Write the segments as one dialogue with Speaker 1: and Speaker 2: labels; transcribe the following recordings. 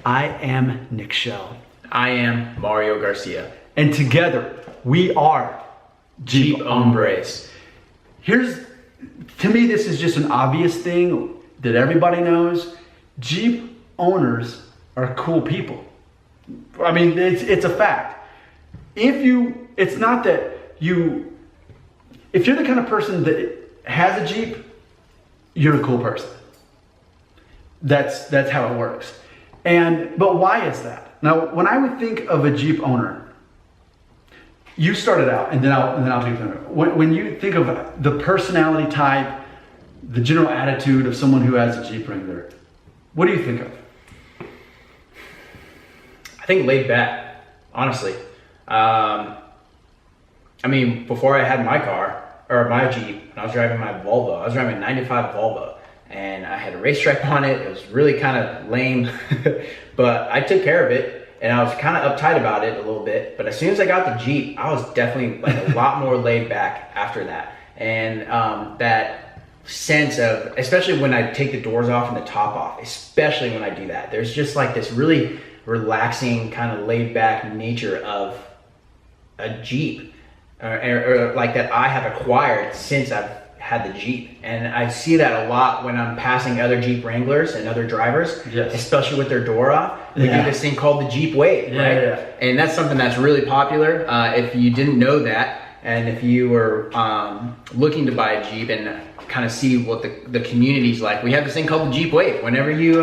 Speaker 1: I am Nick Shell.
Speaker 2: I am Mario Garcia.
Speaker 1: And together, we are
Speaker 2: Jeep Hombres.
Speaker 1: To me, this is just an obvious thing that everybody knows. Jeep owners are cool people. I mean, it's a fact. If you're the kind of person that has a Jeep, you're a cool person. That's how it works. But why is that? Now, when I would think of a Jeep owner, you started out, and then I'll take it from there. When you think of the personality type, the general attitude of someone who has a Jeep Wrangler, what do you think of?
Speaker 2: I think laid back, honestly. I mean, before I had my car, or my Jeep, and I was driving my Volvo, I was driving a 95 Volvo, and I had a racetrack on it. It was really kind of lame, but I took care of it. And I was kind of uptight about it a little bit, but as soon as I got the Jeep, I was definitely like a lot more laid back after that. And that sense of, especially when I take the doors off and the top off, especially when I do that, there's just like this really relaxing kind of laid back nature of a Jeep, or like that I have acquired since I've had the Jeep. And I see that a lot when I'm passing other Jeep Wranglers and other drivers, yes, especially with their door off. They do this thing called the Jeep Wave, right? Yeah. And that's something that's really popular. If you didn't know that, and if you were looking to buy a Jeep and kind of see what the community's like, we have this thing called the Jeep Wave. Whenever you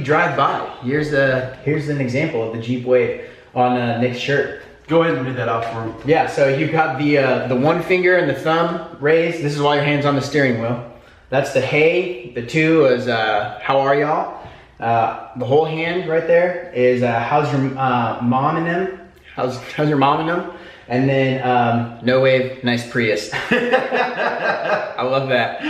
Speaker 2: drive by, here's an example of the Jeep Wave on Nick's shirt.
Speaker 1: Go ahead and read that out for him.
Speaker 2: Yeah, so you've got the one finger and the thumb raised. This is while your hand's on the steering wheel. That's the hey. The two is how are y'all? The whole hand right there is how's your mom and them? How's your mom and them? And then no wave, nice Prius. I love that.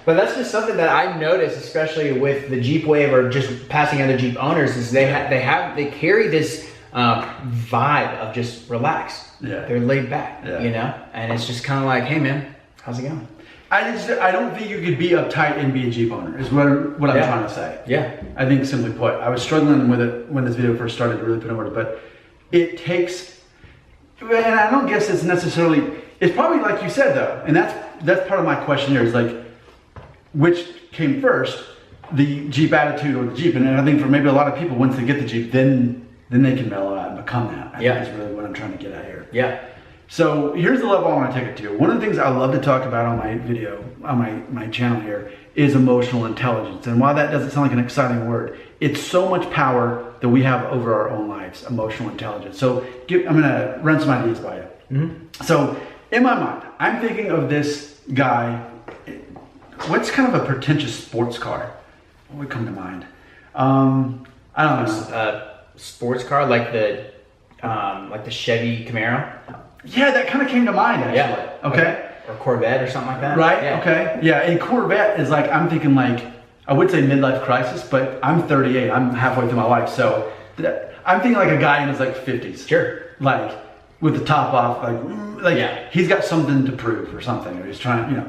Speaker 2: But that's just something that I noticed, especially with the Jeep Wave or just passing other Jeep owners, is they carry this vibe of just relax. Yeah. They're laid back, you know? And it's just kind of like, hey man, how's it going?
Speaker 1: I don't think you could be uptight and be a Jeep owner, is what I'm trying to say.
Speaker 2: Yeah.
Speaker 1: I think simply put, I was struggling with it when this video first started to really put it in order, but it takes, and I don't guess it's necessarily, it's probably like you said though, and that's part of my question here is like, which came first, the Jeep attitude or the Jeep? And I think for maybe a lot of people, once they get the Jeep, then they can mellow out and become that. I think is really what I'm trying to get at here.
Speaker 2: Yeah.
Speaker 1: So here's the level I want to take it to. One of the things I love to talk about on my video, on my channel here, is emotional intelligence. And while that doesn't sound like an exciting word, it's so much power that we have over our own lives, emotional intelligence. So I'm going to run some ideas by you. Mm-hmm. So in my mind, I'm thinking of this guy. What's kind of a pretentious sports car? What would come to mind? I don't know.
Speaker 2: Sports car like the Chevy Camaro.
Speaker 1: Yeah, that kind of came to mind actually.
Speaker 2: Yeah.
Speaker 1: Okay.
Speaker 2: Or Corvette or something like that.
Speaker 1: Right.
Speaker 2: Yeah.
Speaker 1: Okay. Yeah. And Corvette is like, I'm thinking like, I would say midlife crisis, but I'm 38. I'm halfway through my life, so I'm thinking like a guy in his like 50s.
Speaker 2: Sure.
Speaker 1: Like with the top off, like yeah, he's got something to prove or something, or he's trying, you know.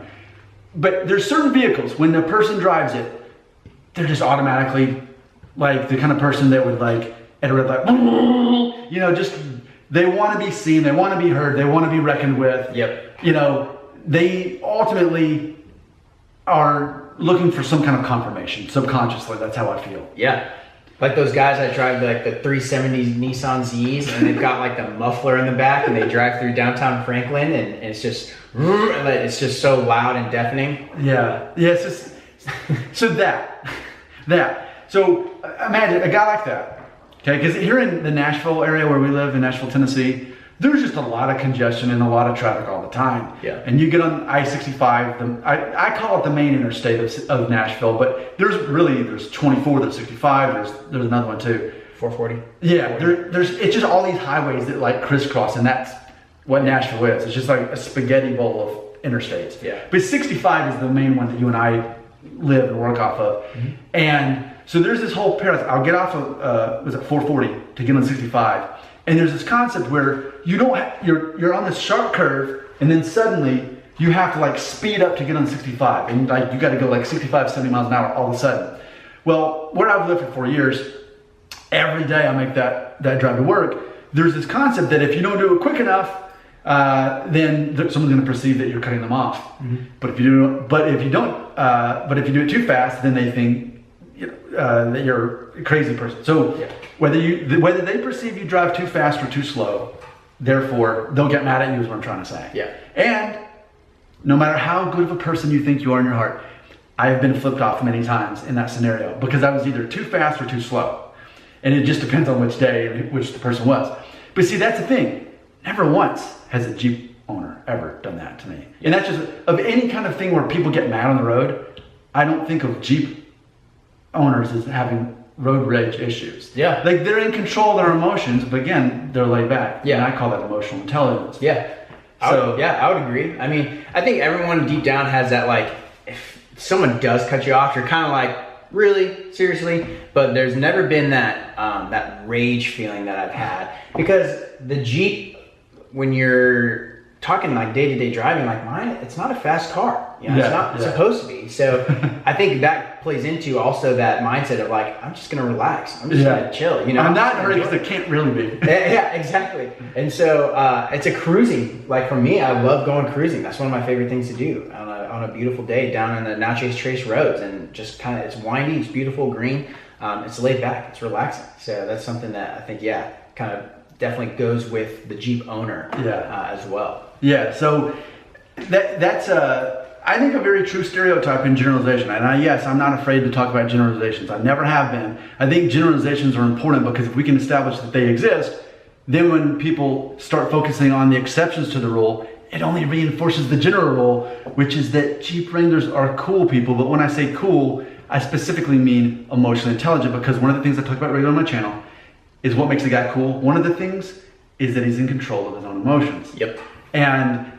Speaker 1: But there's certain vehicles when the person drives it, they're just automatically like the kind of person that would like at a red light, you know, just they want to be seen, they want to be heard, they want to be reckoned with.
Speaker 2: Yep.
Speaker 1: You know, they ultimately are looking for some kind of confirmation subconsciously. That's how I feel.
Speaker 2: Yeah. Like those guys that drive like the 370 Nissan Z's and they've got like the muffler in the back and they drive through downtown Franklin and it's just so loud and deafening.
Speaker 1: Yeah. Yeah. It's just, so that. So imagine a guy like that. Okay, because here in the Nashville area where we live in Nashville, Tennessee, there's just a lot of congestion and a lot of traffic all the time.
Speaker 2: Yeah.
Speaker 1: And you get on I-65, I call it the main interstate of Nashville, but there's 24, there's 65, there's another one too.
Speaker 2: 440.
Speaker 1: Yeah, it's just all these highways that like crisscross, and that's what Nashville is. It's just like a spaghetti bowl of interstates.
Speaker 2: Yeah.
Speaker 1: But 65 is the main one that you and I live and work off of. Mm-hmm. And so there's this whole paradox. I'll get off of, 440 to get on 65. And there's this concept where you're on this sharp curve and then suddenly you have to like speed up to get on 65. And like you got to go like 65, 70 miles an hour all of a sudden. Well, where I've lived for 4 years, every day I make that drive to work. There's this concept that if you don't do it quick enough, then someone's going to perceive that you're cutting them off. Mm-hmm. But if you do it too fast, then they think that you're a crazy person. So whether they perceive you drive too fast or too slow, therefore they'll get mad at you is what I'm trying to say.
Speaker 2: Yeah.
Speaker 1: And no matter how good of a person you think you are in your heart, I have been flipped off many times in that scenario because I was either too fast or too slow. And it just depends on which day and which the person was. But see, that's the thing. Never once has a Jeep owner ever done that to me. And that's just, of any kind of thing where people get mad on the road, I don't think of Jeep owners as having road rage issues.
Speaker 2: Yeah.
Speaker 1: Like, they're in control of their emotions, but again, they're laid back.
Speaker 2: Yeah.
Speaker 1: And I call that emotional intelligence.
Speaker 2: Yeah. I would agree. I mean, I think everyone deep down has that, like, if someone does cut you off, you're kind of like, really? Seriously? But there's never been that that rage feeling that I've had, because the Jeep, when you're talking like day-to-day driving like mine, it's not a fast car. You know, it's not supposed to be. So I think that plays into also that mindset of like, I'm just gonna relax. I'm just gonna chill. You know,
Speaker 1: I'm not in a hurry because it can't really be.
Speaker 2: Yeah, exactly. And so it's a cruising. Like for me, I love going cruising. That's one of my favorite things to do on a beautiful day down in the Now Chase Trace roads, and just kind of, it's windy, it's beautiful, green. It's laid back, it's relaxing. So that's something that I think, kind of definitely goes with the Jeep owner as well. Yeah, so that's I think a very true stereotype and generalization. And I'm not afraid to talk about generalizations. I never have been. I think generalizations are important because if we can establish that they exist, then when people start focusing on the exceptions to the rule, it only reinforces the general rule, which is that Jeep Wranglers are cool people. But when I say cool, I specifically mean emotionally intelligent, because one of the things I talk about regularly on my channel is what makes a guy cool. One of the things is that he's in control of his own emotions. Yep.
Speaker 1: And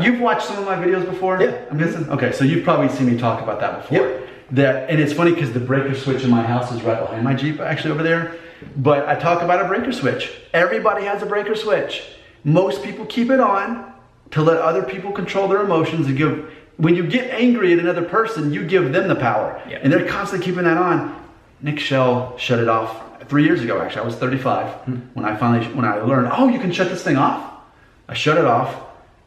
Speaker 1: you've watched some of my videos before?
Speaker 2: Yeah.
Speaker 1: I'm guessing? Okay, so you've probably seen me talk about that before. Yep. And it's funny because the breaker switch in my house is right behind my Jeep, actually over there. But I talk about a breaker switch. Everybody has a breaker switch. Most people keep it on to let other people control their emotions and when you get angry at another person, you give them the power.
Speaker 2: Yep.
Speaker 1: And they're constantly keeping that on. Nick Shell shut it off 3 years ago, actually. I was 35 when I learned, you can shut this thing off. I shut it off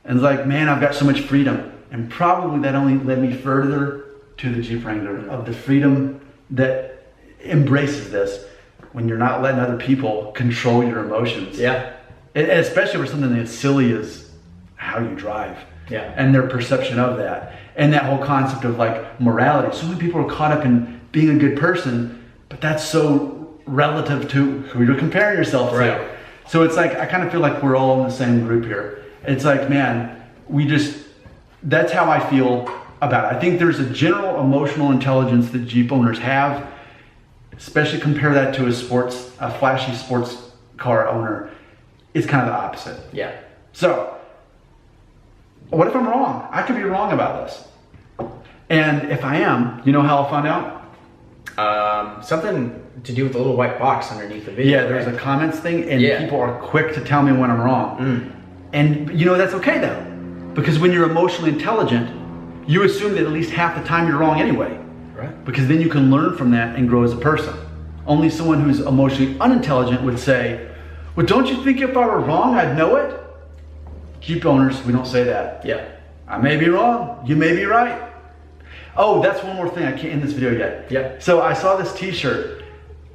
Speaker 1: and was like, man, I've got so much freedom. And probably that only led me further to the Jeep Wrangler, of the freedom that embraces this when you're not letting other people control your emotions.
Speaker 2: Yeah.
Speaker 1: And especially for something as silly as how you drive.
Speaker 2: Yeah.
Speaker 1: And their perception of that. And that whole concept of like morality. So many people are caught up in being a good person, but that's so relative to who you're comparing yourself to.
Speaker 2: Right.
Speaker 1: So it's like, I kind of feel like we're all in the same group here. It's like, man, that's how I feel about it. I think there's a general emotional intelligence that Jeep owners have, especially compare that to a flashy sports car owner. It's kind of the opposite.
Speaker 2: Yeah.
Speaker 1: So, what if I'm wrong? I could be wrong about this. And if I am, you know how I'll find out?
Speaker 2: Something to do with the little white box underneath the video.
Speaker 1: Yeah, there's a comments thing, and people are quick to tell me when I'm wrong. And that's okay though, because when you're emotionally intelligent, you assume that at least half the time you're wrong anyway.
Speaker 2: Right.
Speaker 1: Because then you can learn from that and grow as a person. Only someone who's emotionally unintelligent would say, well, don't you think if I were wrong, I'd know it? Jeep owners, we don't say that.
Speaker 2: Yeah.
Speaker 1: I may be wrong. You may be right. Oh, that's one more thing. I can't end this video yet.
Speaker 2: Yeah.
Speaker 1: So I saw this t-shirt,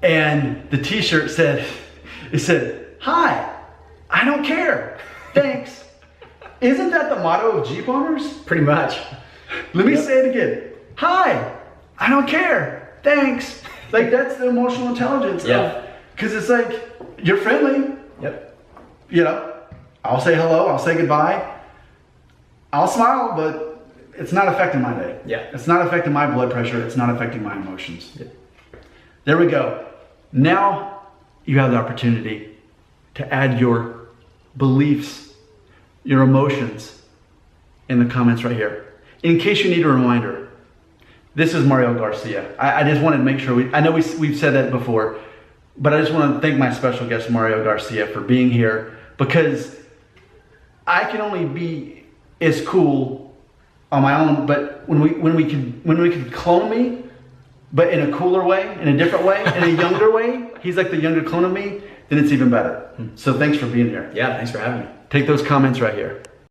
Speaker 1: and the t-shirt said, hi, I don't care. Thanks. Isn't that the motto of Jeep owners?
Speaker 2: Pretty much.
Speaker 1: Let me say it again. Hi, I don't care. Thanks. Like, that's the emotional intelligence.
Speaker 2: Yeah.
Speaker 1: Because it's like, you're friendly.
Speaker 2: Yep.
Speaker 1: I'll say hello. I'll say goodbye. I'll smile, but it's not affecting my day.
Speaker 2: Yeah.
Speaker 1: It's not affecting my blood pressure. It's not affecting my emotions. Yep. There we go. Now you have the opportunity to add your beliefs, your emotions in the comments right here. In case you need a reminder, this is Mario Garcia. I just wanted to make sure I know we've said that before, but I just want to thank my special guest, Mario Garcia, for being here, because I can only be as cool on my own, but when we could clone me, but in a cooler way, in a different way, in a younger way, he's like the younger clone of me, then it's even better. So thanks for being here.
Speaker 2: Yeah, thanks for having me.
Speaker 1: Take those comments right here.